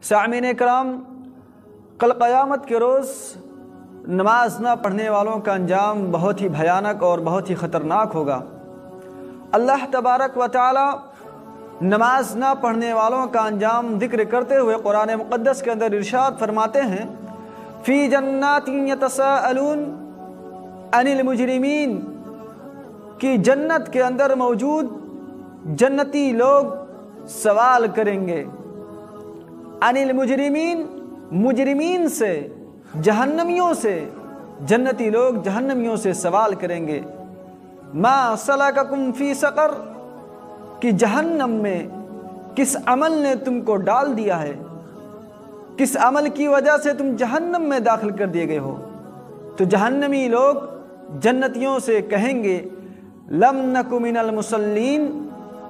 سامعین کرام، کل قیامت کے روز نماز نہ پڑھنے والوں کا انجام بہت ہی بھیانک اور بہت ہی خطرناک ہوگا۔ اللہ تبارک و تعالی نماز نہ پڑھنے والوں کا انجام ذکر کرتے ہوئے قرآن مقدس کے اندر ارشاد فرماتے ہیں، فی جنات یتساءلون عن المجرمین، کہ جنت کے اندر موجود جنتی لوگ سوال کریں گے، عن المجرمین، مجرمین سے، جہنمیوں سے، جنتی لوگ جہنمیوں سے سوال کریں گے، ما سلککم فی سقر، کہ جہنم میں کس عمل نے تم کو ڈال دیا ہے، کس عمل کی وجہ سے تم جہنم میں داخل کر دیے گئے ہو۔ تو جہنمی لوگ جنتیوں سے کہیں گے، لم نک من المصلین،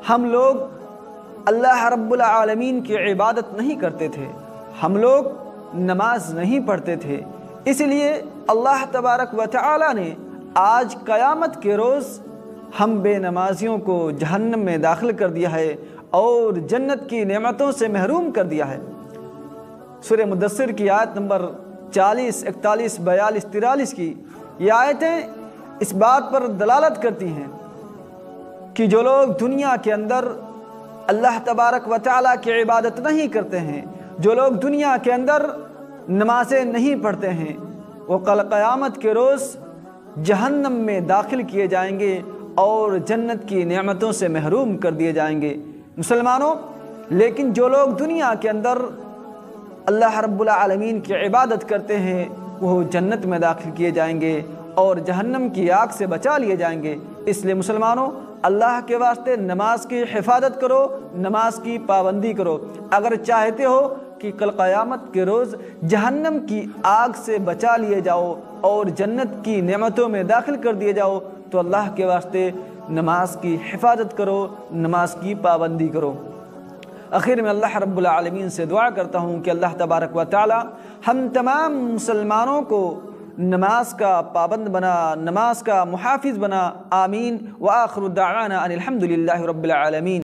ہم لوگ اللہ رب العالمین کی عبادت نہیں کرتے تھے، ہم لوگ نماز نہیں پڑھتے تھے۔ اس لیے اللہ تبارک و تعالی نے آج قیامت کے روز ہم بے نمازیوں کو جہنم میں داخل کر دیا ہے اور جنت کی نعمتوں سے محروم کر دیا ہے۔ سورہ مدثر کی آیت نمبر 40، 41، 42، 43 کی یہ آیتیں اس بات پر دلالت کرتی ہیں کہ جو لوگ دنیا کے اندر اللہ تبارک و تعالیٰ کی عبادت نہیں کرتے ہیں، جو لوگ دنیا کے اندر نمازیں نہیں پڑھتے ہیں، وہ کل قیامت کے روز جہنم میں داخل کیے جائیں گے اور جنت کی نعمتوں سے محروم کر دیے جائیں گے۔ مسلمانوں، لیکن جو لوگ دنیا کے اندر اللہ رب العالمین کی عبادت کرتے ہیں وہ جنت میں داخل کیے جائیں گے اور جہنم کی آگ سے بچا لیے جائیں گے۔ اس لیے مسلمانوں، اللہ کے واسطے نماز کی حفاظت کرو، نماز کی پابندی کرو۔ اگر چاہتے ہو کہ کل قیامت کے روز جہنم کی آگ سے بچا لیے جاؤ اور جنت کی نعمتوں میں داخل کر دیے جاؤ تو اللہ کے واسطے نماز کی حفاظت کرو، نماز کی پابندی کرو۔ آخر میں اللہ رب العالمین سے دعا کرتا ہوں کہ اللہ تبارک و تعالی ہم تمام مسلمانوں کو نماز کا پابند بنا، نماز کا محافظ بنا، آمین۔ وآخر دعوانا ان الحمد للہ رب العالمین۔